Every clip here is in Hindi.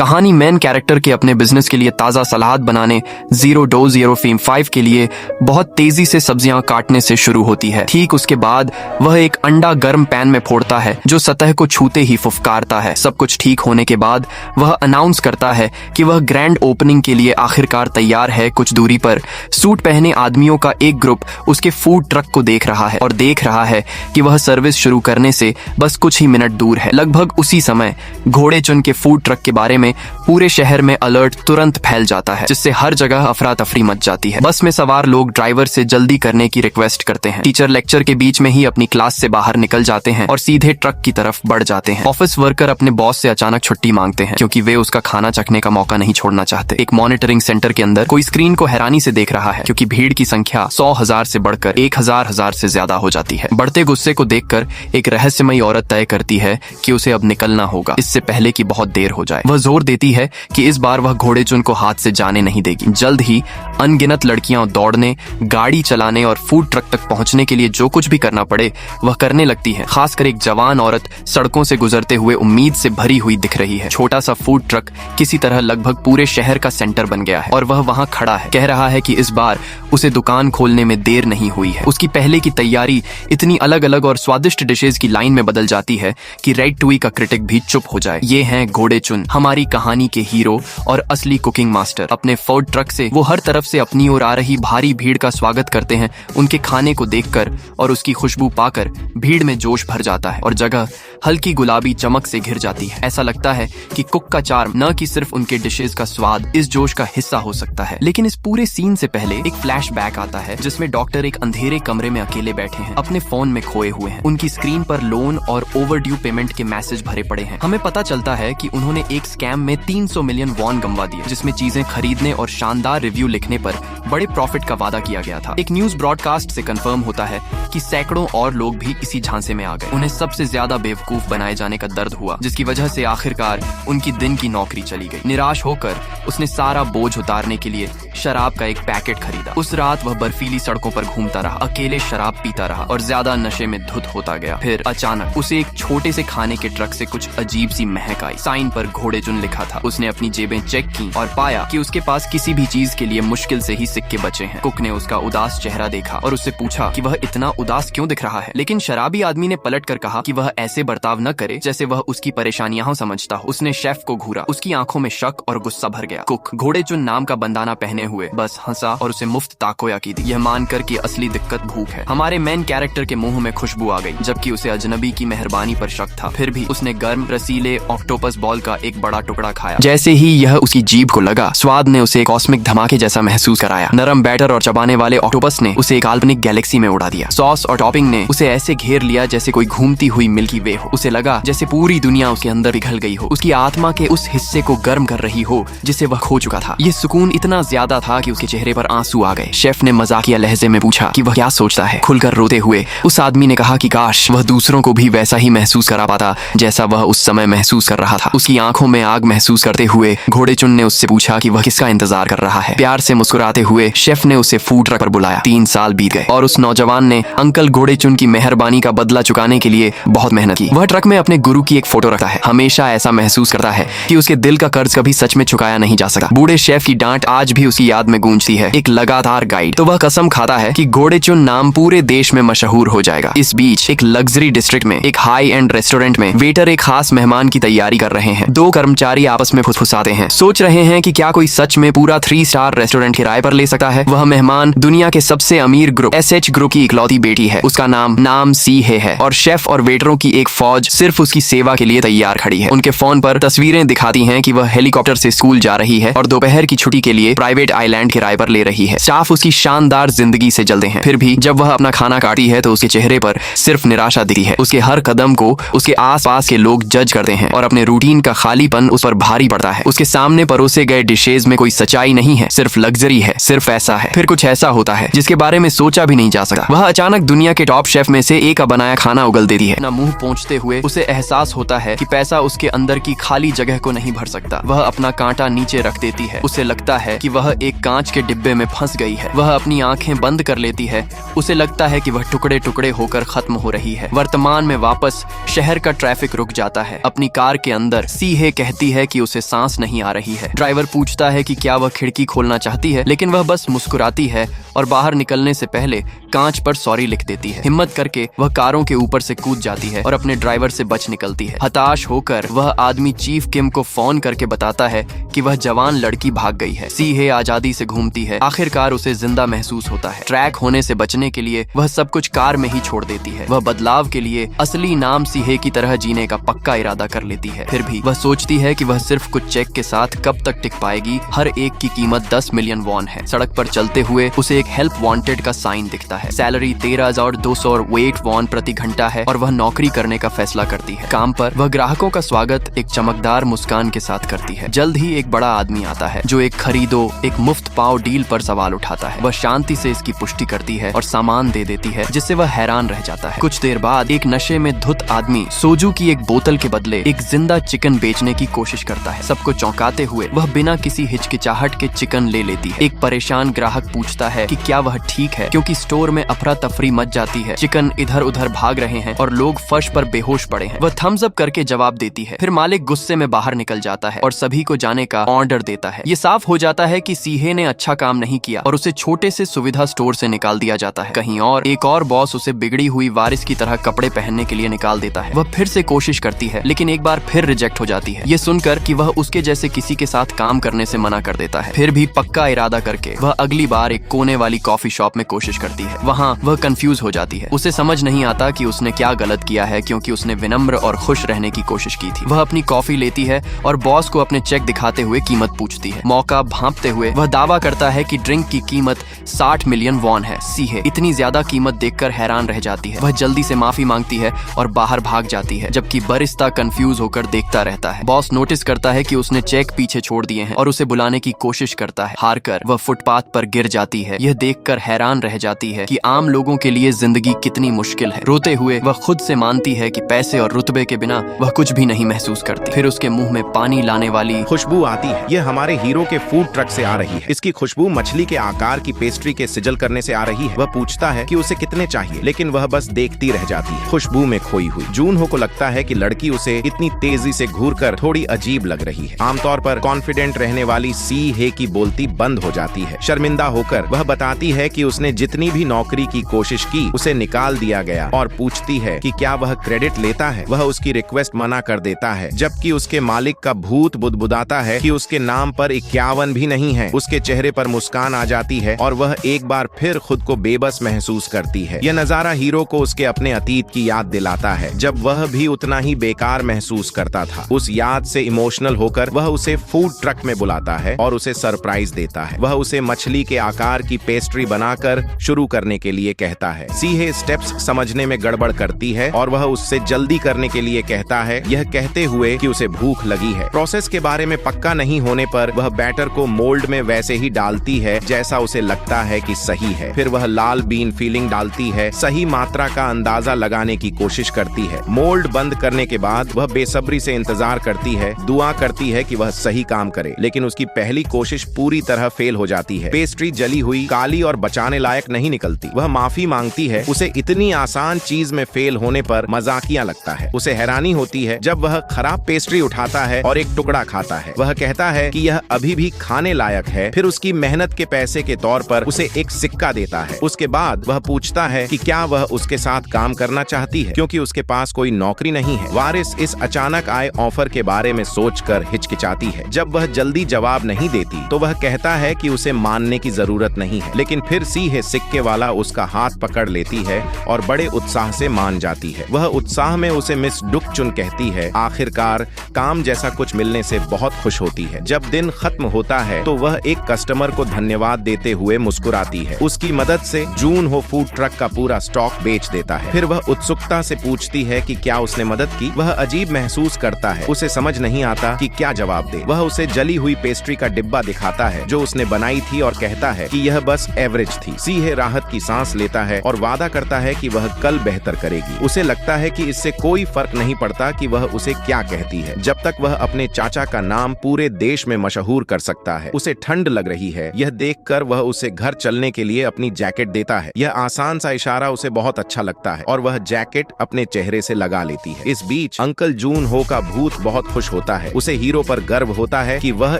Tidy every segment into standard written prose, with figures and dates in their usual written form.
कहानी मेन कैरेक्टर के अपने बिजनेस के लिए ताज़ा सलाद बनाने, 0 डोज 0 फेम 5 के लिए बहुत तेजी से सब्जियां काटने से शुरू होती है। ठीक उसके बाद वह एक अंडा गर्म पैन में फोड़ता है जो सतह को छूते ही फुफकारता है। सब कुछ ठीक होने के बाद वह अनाउंस करता है कि वह ग्रैंड ओपनिंग के लिए आखिरकार तैयार है। कुछ दूरी पर सूट पहने आदमियों का एक ग्रुप उसके फूड ट्रक को देख रहा है और देख रहा है कि वह सर्विस शुरू करने से बस कुछ ही मिनट दूर है। लगभग उसी समय घोड़े चुन के फूड ट्रक के बारे में पूरे शहर में अलर्ट तुरंत फैल जाता है, जिससे हर जगह अफरा तफरी मच जाती है। बस में सवार लोग ड्राइवर से जल्दी करने की रिक्वेस्ट करते हैं। टीचर लेक्चर के बीच में ही अपनी क्लास से बाहर निकल जाते हैं और सीधे ट्रक की तरफ बढ़ जाते हैं। ऑफिस वर्कर अपने बॉस से अचानक छुट्टी मांगते हैं क्योंकि वे उसका खाना चखने का मौका नहीं छोड़ना चाहते। एक मॉनिटरिंग सेंटर के अंदर कोई स्क्रीन को हैरानी से देख रहा है क्योंकि भीड़ की संख्या 100,000 से बढ़कर 1,000 से ज्यादा हो जाती है। बढ़ते गुस्से को देखकर एक रहस्यमयी औरत तय करती है कि उसे अब निकलना होगा, इससे पहले कि बहुत देर हो जाए। वह जोर देती है कि इस बार वह घोड़े चुन को हाथ से जाने नहीं देगी। जल्द ही अनगिनत लड़कियां दौड़ने, गाड़ी चलाने और फूड ट्रक तक पहुंचने के लिए जो कुछ भी करना पड़े वह करने लगती है। खासकर एक जवान औरत सड़कों से गुजरते हुए उम्मीद से भरी हुई दिख रही है। छोटा सा फूड ट्रक किसी तरह लगभग पूरे शहर का सेंटर बन गया है और वह वहां खड़ा है। कह रहा है कि इस बार उसे दुकान खोलने में देर नहीं हुई है। उसकी पहले की तैयारी इतनी अलग अलग और स्वादिष्ट डिशेज की लाइन में बदल जाती है कि रेड टूई का क्रिटिक भी चुप हो जाए। ये हैं घोड़े चुन, हमारी कहानी के हीरो और असली कुकिंग मास्टर। अपने फूड ट्रक से वो हर तरफ से अपनी ओर आ रही भारी भीड़ का स्वागत करते हैं। उनके खाने को देखकर और उसकी खुशबू पाकर भीड़ में जोश भर जाता है और जगह हल्की गुलाबी चमक से घिर जाती है। ऐसा लगता है कि कुक का चार्म न कि सिर्फ उनके डिशेज का स्वाद इस जोश का हिस्सा हो सकता है। लेकिन इस पूरे सीन से पहले एक फ्लैशबैक आता है जिसमें डॉक्टर एक अंधेरे कमरे में अकेले बैठे हैं, अपने फोन में खोए हुए हैं। उनकी स्क्रीन पर लोन और ओवरड्यू पेमेंट के मैसेज भरे पड़े हैं। हमें पता चलता है कि उन्होंने एक स्कैम में 300 मिलियन वॉन गंवा दिए, जिसमें चीजें खरीदने और शानदार रिव्यू लिखने पर बड़े प्रॉफिट का वादा किया गया था। एक न्यूज ब्रॉडकास्ट से कंफर्म होता है कि सैकड़ों और लोग भी इसी झांसे में आ गए। उन्हें सबसे ज्यादा बेवकूफ बनाए जाने का दर्द हुआ, जिसकी वजह से आखिरकार उनकी दिन की नौकरी चली गई। निराश होकर उसने सारा बोझ उतारने के लिए शराब का एक पैकेट खरीदा। उस रात वह बर्फीली सड़कों पर घूमता रहा, अकेले शराब पीता रहा और ज्यादा नशे में धुत होता गया। फिर अचानक उसे एक छोटे से खाने के ट्रक से कुछ अजीब सी महक आई। साइन पर घोड़े चुन लिखा था। उसने अपनी जेबें चेक की और पाया कि उसके पास किसी भी चीज के लिए मुश्किल से ही सिक्के बचे हैं। कुक ने उसका उदास चेहरा देखा और उससे पूछा कि वह इतना उदास क्यों दिख रहा है। लेकिन शराबी आदमी ने पलट कर कहा कि वह ऐसे बर्ताव न करे जैसे वह उसकी परेशानियां समझता हो। उसने शेफ को घूरा। उसकी आंखों में शक और गुस्सा भर गया। कुक घोड़े चुन नाम का बंदाना पहने हुए बस हंसा और उसे मुफ्त ताकोयाकी दी, यह मानकर कि असली दिक्कत भूख है। हमारे मेन कैरेक्टर के मुंह में खुशबू आ गई, जबकि उसे अजनबी की मेहरबानी पर शक था। फिर भी उसने गर्म रसीले ऑक्टोपस बॉल का एक बड़ा टुकड़ा खाया। जैसे ही यह उसकी जीभ को लगा, स्वाद ने उसे कॉस्मिक धमाके जैसा महसूस कराया। नरम बैटर और चबाने वाले ऑक्टोपस ने उसे एक काल्पनिक गैलेक्सी में उड़ा दिया। सॉस और टॉपिंग ने उसे ऐसे घेर लिया जैसे कोई घूमती हुई मिल्की वे हो। उसे लगा जैसे पूरी दुनिया उसके अंदर पिघल गई हो, उसकी आत्मा के उस हिस्से को गर्म कर रही हो जिसे वह खो चुका था। ये सुकून इतना ज्यादा था कि उसके चेहरे पर आंसू आ गए। शेफ ने मजाकिया लहजे में पूछा कि वह क्या सोचता है। खुलकर रोते हुए उस आदमी ने कहा कि काश वह दूसरों को भी वैसा ही महसूस करा पाता जैसा वह उस समय महसूस कर रहा था। उसकी आंखों में आग महसूस करते हुए घोड़े चुन ने उससे पूछा कि वह किसका इंतजार कर रहा है। प्यार से मुस्कुराते हुए शेफ ने उसे फूड ट्रक पर बुलाया। 3 साल बीत गए और उस नौजवान ने अंकल घोड़े चुन की मेहरबानी का बदला चुकाने के लिए बहुत मेहनत की। वह ट्रक में अपने गुरु की एक फोटो रखता है। हमेशा ऐसा महसूस करता है कि उसके दिल का कर्ज कभी सच में चुकाया नहीं जा सका। बूढ़े शेफ की डांट आज भी उसकी याद में गूंजती है। एक लगातार गाइड। तो वह कसम खाता है कि घोड़े चुन नाम पूरे देश में मशहूर हो जाएगा। इस बीच एक लग्जरी डिस्ट्रिक्ट में एक हाई एंड रेस्टोरेंट में वेटर एक खास मेहमान की तैयारी कर रहे हैं। 2 कर्मचारी आपस में फुसफुसाते हैं, सोच रहे हैं कि क्या कोई सच में पूरा 3 स्टार रेस्टोरेंट किराए पर ले सकता है। वह मेहमान दुनिया के सबसे अमीर ग्रुप SH ग्रुप की इकलौती बेटी है। उसका नाम सी है और शेफ और वेटरों की एक फौज सिर्फ उसकी सेवा के लिए तैयार खड़ी है। उनके फोन पर तस्वीरें दिखाती हैं कि वह हेलीकॉप्टर से स्कूल जा रही है और दोपहर की छुट्टी के लिए प्राइवेट आइलैंड किराए पर ले रही है। स्टाफ उसकी शानदार जिंदगी से जलते हैं। फिर भी जब वह अपना खाना काटी है तो उसके चेहरे पर सिर्फ निराशा दिखती है। उसके हर कदम को उसके आसपास के लोग जज करते हैं और अपने रूटीन का खालीपन उस पर भारी पड़ता है। उसके सामने परोसे गए डिशेज में कोई सच्चाई नहीं है, सिर्फ लग्जरी है, सिर्फ ऐसा है। फिर कुछ ऐसा होता है जिसके बारे में सोचा भी नहीं जा सका। वह अचानक दुनिया के टॉप शेफ में से एक का बनाया खाना उगल देती है। अपना मुंह पोंछते हुए उसे एहसास होता है कि पैसा उसके अंदर की खाली जगह को नहीं भर सकता। वह अपना कांटा नीचे रख देती है। उसे लगता है कि वह एक कांच के डिब्बे में फंस गई है। वह अपनी आंखें बंद कर लेती है। उसे लगता है कि वह टुकड़े टुकड़े होकर खत्म हो रही है। वर्तमान में वापस शहर का ट्रैफिक रुक जाता है। अपनी कार के अंदर सीहे कहती कहती है कि उसे सांस नहीं आ रही है। ड्राइवर पूछता है कि क्या वह खिड़की खोलना चाहती है, लेकिन वह बस मुस्कुराती है और बाहर निकलने से पहले कांच पर सॉरी लिख देती है। हिम्मत करके वह कारों के ऊपर से कूद जाती है और अपने ड्राइवर से बच निकलती है। हताश होकर वह आदमी चीफ किम को फोन करके बताता है कि वह जवान लड़की भाग गई है। सी हे आजादी से घूमती है। आखिरकार उसे जिंदा महसूस होता है। ट्रैक होने से बचने के लिए वह सब कुछ कार में ही छोड़ देती है। वह बदलाव के लिए असली नाम सी हे की तरह जीने का पक्का इरादा कर लेती है। फिर भी वह सोचती है कि वह सिर्फ कुछ चेक के साथ कब तक टिक पाएगी। हर एक की कीमत 10 मिलियन वॉन है। सड़क पर चलते हुए उसे एक हेल्प वांटेड का साइन दिखता है। सैलरी 13,200 वेट वॉन प्रति घंटा है और वह नौकरी करने का फैसला करती है। काम पर वह ग्राहकों का स्वागत एक चमकदार मुस्कान के साथ करती है। जल्द ही एक बड़ा आदमी आता है जो एक खरीदो एक मुफ्त पाव डील पर सवाल उठाता है। वह शांति से इसकी पुष्टि करती है और सामान दे देती है, जिससे वह हैरान रह जाता है। कुछ देर बाद एक नशे में धुत आदमी सोजू की एक बोतल के बदले एक जिंदा चिकन बेचने की कोशिश करता है। सबको चौंकाते हुए वह बिना किसी हिचकिचाहट के चिकन ले लेती है। एक परेशान ग्राहक पूछता है कि क्या वह ठीक है, क्योंकि स्टोर में अफरा तफरी मच जाती है। चिकन इधर उधर भाग रहे हैं और लोग फर्श पर बेहोश पड़े हैं। वह थम्स अप करके जवाब देती है। फिर मालिक गुस्से में बाहर निकल जाता है और सभी को जाने का ऑर्डर देता है। ये साफ हो जाता है कि सीहे ने अच्छा काम नहीं किया और उसे छोटे से सुविधा स्टोर से निकाल दिया जाता है। कहीं और एक और बॉस उसे बिगड़ी हुई वारिस की तरह कपड़े पहनने के लिए निकाल देता है। वह फिर से कोशिश करती है, लेकिन एक बार फिर रिजेक्ट हो जाती है। ये सुनकर कि वह उसके जैसे किसी के साथ काम करने से मना कर देता है। फिर भी पक्का इरादा करके वह अगली बार एक कोने वाली कॉफी शॉप में कोशिश करती है। वहाँ वह कंफ्यूज हो जाती है। उसे समझ नहीं आता कि उसने क्या गलत किया है, क्योंकि उसने विनम्र और खुश रहने की कोशिश की थी। वह अपनी कॉफी लेती है और बॉस को अपने चेक दिखाते हुए कीमत पूछती है। मौका भांपते हुए वह दावा करता है कि ड्रिंक की कीमत 60 मिलियन वॉन है। सीहे इतनी ज्यादा कीमत देखकर हैरान रह जाती है। वह जल्दी से माफी मांगती है और बाहर भाग जाती है, जबकि बरिस्ता कंफ्यूज होकर देखता रहता है। बॉस नोटिस करता है कि उसने चेक पीछे छोड़ दिए हैं और उसे बुलाने की कोशिश करता है। हारकर वह फुटपाथ पर गिर जाती है। यह देखकर हैरान रह जाती है कि आम लोगों के लिए जिंदगी कितनी मुश्किल है। रोते हुए वह खुद से मानती है कि पैसे और रुतबे के बिना वह कुछ भी नहीं महसूस करती। फिर उसके मुंह में पानी लाने वाली खुशबू आती है। यह हमारे हीरो के फूड ट्रक से आ रही है। इसकी खुशबू मछली के आकार की पेस्ट्री के सिजल करने से आ रही है। वह पूछता है कि उसे कितने चाहिए, लेकिन वह बस देखती रह जाती है, खुशबू में खोई हुई। जून हो को लगता है कि लड़की उसे इतनी तेजी से घूरकर थोड़ी अजीब लग रही है। आमतौर पर कॉन्फिडेंट रहने वाली सी हे की बोलती बंद हो जाती है। शर्मिंदा होकर वह बताती है कि उसने जितनी भी नौकरी की कोशिश की उसे निकाल दिया गया और पूछती है कि क्या वह क्रेडिट लेता है। वह उसकी रिक्वेस्ट मना कर देता है, जबकि उसके मालिक का भूत बुदबुदाता है कि उसके नाम पर 51 भी नहीं है। उसके चेहरे पर मुस्कान आ जाती है और वह एक बार फिर खुद को बेबस महसूस करती है। यह नजारा हीरो को उसके अपने अतीत की याद दिलाता है, जब वह भी उतना ही बेकार महसूस करता था। उस याद से इमोशनल होकर वह उसे फूड ट्रक में बुलाता है और उसे सरप्राइज देता है। वह उसे मछली के आकार की पेस्ट्री बनाकर शुरू करने के लिए कहता है। सीहे स्टेप्स समझने में गड़बड़ करती है और वह उससे जल्दी करने के लिए कहता है, यह कहते हुए कि उसे भूख लगी है। प्रोसेस के बारे में पक्का नहीं होने पर वह बैटर को मोल्ड में वैसे ही डालती है जैसा उसे लगता है कि सही है। फिर वह लाल बीन फीलिंग डालती है, सही मात्रा का अंदाजा लगाने की कोशिश करती है। मोल्ड बंद करने के बाद वह बेसब्री से इंतजार करती है, दुआ करती है कि वह सही काम करे, लेकिन उसकी पहली कोशिश पूरी तरह फेल हो जाती है। पेस्ट्री जली हुई, काली और बचाने लायक नहीं निकलती। वह माफी मांगती है। उसे इतनी आसान चीज में फेल होने पर मजाकिया लगता है। उसे हैरानी होती है जब वह खराब पेस्ट्री उठाता है और एक टुकड़ा खाता है। वह कहता है कि यह अभी भी खाने लायक है। फिर उसकी मेहनत के पैसे के तौर पर उसे एक सिक्का देता है। उसके बाद वह पूछता है कि क्या वह उसके साथ काम करना चाहती है, क्योंकि उसके पास कोई नौकरी नहीं है। वारिस इस अचानक आए ऑफर के बारे में सोचकर हिचकिचाती है। जब वह जल्दी जवाब नहीं देती तो वह कहता है कि उसे मानने की जरूरत नहीं है, लेकिन फिर सीहे सिक्के वाला उसका हाथ पकड़ लेती है और बड़े उत्साह से मान जाती है। वह उत्साह में उसे मिस डुकचुन कहती है। आखिरकार काम जैसा कुछ मिलने से बहुत खुश होती है। जब दिन खत्म होता है तो वह एक कस्टमर को धन्यवाद देते हुए मुस्कुराती है। उसकी मदद से जून हो फूड ट्रक का पूरा स्टॉक बेच देता है। फिर वह उत्सुकता से पूछती है कि क्या उसने मदद की। वह अजीब महसूस करता है। उसे समझ नहीं आता कि क्या जवाब दे। वह उसे जली हुई पेस्ट्री का डिब्बा दिखाता है जो उसने बनाई थी और कहता है कि यह बस एवरेज थी। सीहे राहत की सांस लेता है और वादा करता है कि वह कल बेहतर करेगी। उसे लगता है कि इससे कोई फर्क नहीं पड़ता कि वह उसे क्या कहती है, जब तक वह अपने चाचा का नाम पूरे देश में मशहूर कर सकता है। उसे ठंड लग रही है। यह देखकर वह उसे घर चलने के लिए अपनी जैकेट देता है। यह आसान सा इशारा उसे बहुत अच्छा लगता है और वह जैकेट अपने चेहरे से लगा लेती है। इस बीच अंकल जून हो का भूत बहुत खुश होता है। उसे हीरो पर गर्व होता है कि वह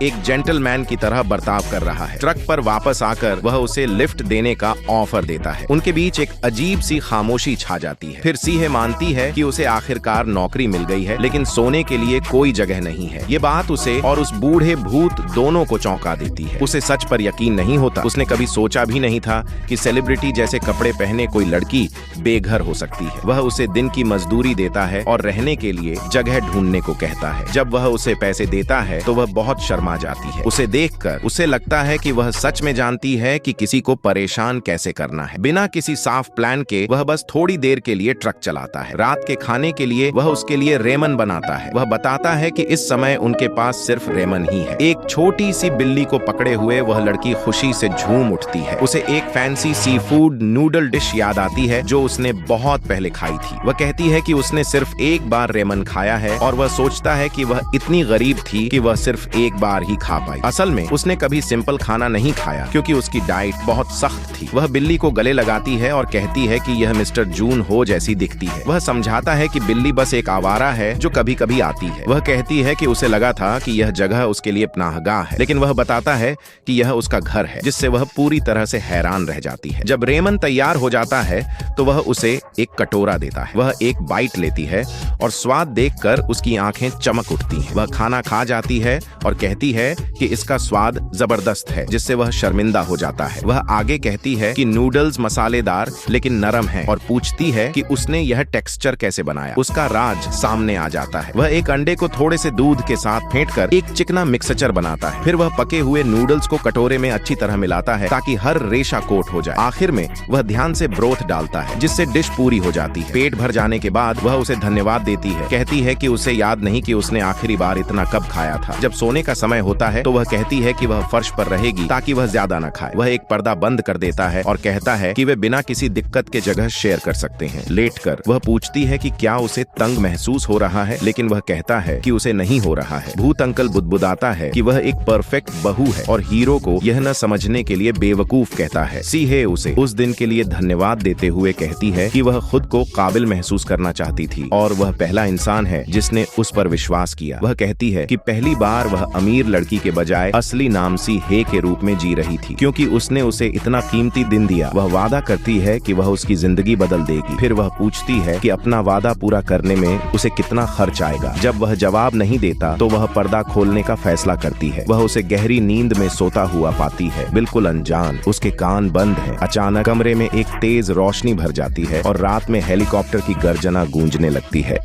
एक जेंटलमैन की तरह बर्ताव कर रहा है। ट्रक पर वापस आकर वह उसे लिफ्ट देने का ऑफर देता है। उनके बीच एक अजीब सी खामोशी छा जाती है। फिर सीहे मानती है कि उसे आखिरकार नौकरी मिल गई है, लेकिन सोने के लिए कोई जगह नहीं है। ये बात उसे और उस बूढ़े भूत दोनों को चौंका देती है। उसे सच पर यकीन नहीं होता। उसने कभी सोचा भी नहीं था कि सेलिब्रिटी जैसे कपड़े पहने कोई लड़की बेघर हो सकती है। वह उसे दिन की मजदूरी देता है और रहने के लिए जगह ढूंढने को कहता है। जब वह उसे पैसे देता है तो वह बहुत शर्मा जाती है। उसे देखकर उसे लगता है कि वह सच में जानती है कि किसी को परेशान कैसे करना है। बिना किसी साफ प्लान के वह बस थोड़ी देर के लिए ट्रक चलाता है। रात के खाने के लिए वह उसके लिए रेमन बनाता है। वह बताता है कि इस समय उनके पास सिर्फ रेमन ही है। एक छोटी सी बिल्ली को पकड़े हुए वह लड़की खुशी से झूम उठती है। उसे एक fancy sea food noodle dish याद आती है जो उसने बहुत पहले खाई थी। वह कहती है कि उसने सिर्फ एक बार रेमन खाया है और वह सोचता है कि वह इतनी गरीब थी कि वह सिर्फ एक बार ही खा पाई। असल में उसने कभी सिंपल खाना नहीं खाया क्योंकि उसकी डाइट बहुत सख्त थी। वह बिल्ली को गले लगाती है और कहती है कि यह मिस्टर जून हो जैसी दिखती है। वह समझाता है कि बिल्ली बस एक आवारा है जो कभी कभी आती है। वह कहती है कि उसे लगा था कि यह जगह उसके लिए पनाहगाह है, लेकिन वह बताता है कि यह उसका घर है, जिससे वह पूरी तरह से हैरान रह जाती है। जब रेमन तैयार हो जाता है तो वह उसे एक कटोरा देता है। वह एक बाइट लेती है और स्वाद देखकर उसकी आंखें चमक उठती हैं। वह खाना खा जाती है और कहती है कि इसका स्वाद जबरदस्त है, जिससे वह शर्मिंदा हो जाता है। वह आगे कहती है कि नूडल्स मसालेदार लेकिन नरम हैं और पूछती है कि उसने यह टेक्सचर कैसे बनाया। उसका राज सामने आ जाता है। वह एक अंडे को थोड़े से दूध के साथ फेंटकर एक चिकना मिक्सचर बनाता है। फिर वह पके हुए नूडल्स को कटोरे में अच्छी तरह मिलाता है ताकि हर रेशा कोट हो जाए। आखिर में वह ध्यान से ब्रोथ डालता है, जिससे डिश पूरी हो जाती है। पेट भर जाने के बाद वह उसे धन्यवाद देती है। कहती है कि उसे याद नहीं कि उसने आखिरी बार इतना कब खाया था। जब सोने का समय होता है तो वह कहती है कि वह फर्श पर रहेगी ताकि वह ज्यादा न खाए। वह एक पर्दा बंद कर देता है और कहता है कि वे बिना किसी दिक्कत के जगह शेयर कर सकते हैं। लेटकर वह पूछती है कि क्या उसे तंग महसूस हो रहा है, लेकिन वह कहता है कि उसे नहीं हो रहा है। भूत अंकल बुदबुदाता है कि वह एक परफेक्ट बहू है और हीरो को यह न समझने के लिए बेवकूफ कहता है। सीहे उसे उस दिन के लिए धन्यवाद देते हुए कहती है कि वह खुद को काबिल महसूस करना चाहती थी और वह पहला इंसान है जिसने उस पर विश्वास किया। वह कहती है कि पहली बार वह अमीर लड़की के बजाय असली नामसी हे के रूप में जी रही थी क्योंकि उसने उसे इतना कीमती दिन दिया। वह वादा करती है कि वह उसकी जिंदगी बदल देगी। फिर वह पूछती है कि अपना वादा पूरा करने में उसे कितना खर्च आएगा। जब वह जवाब नहीं देता तो वह पर्दा खोलने का फैसला करती है। वह उसे गहरी नींद में सोता हुआ पाती है, बिल्कुल अनजान। उसके कान बंद हैं। अचानक कमरे में एक तेज रोशनी भर जाती है और रात में हेलीकॉप्टर की गर्जना गूंजने लगती है।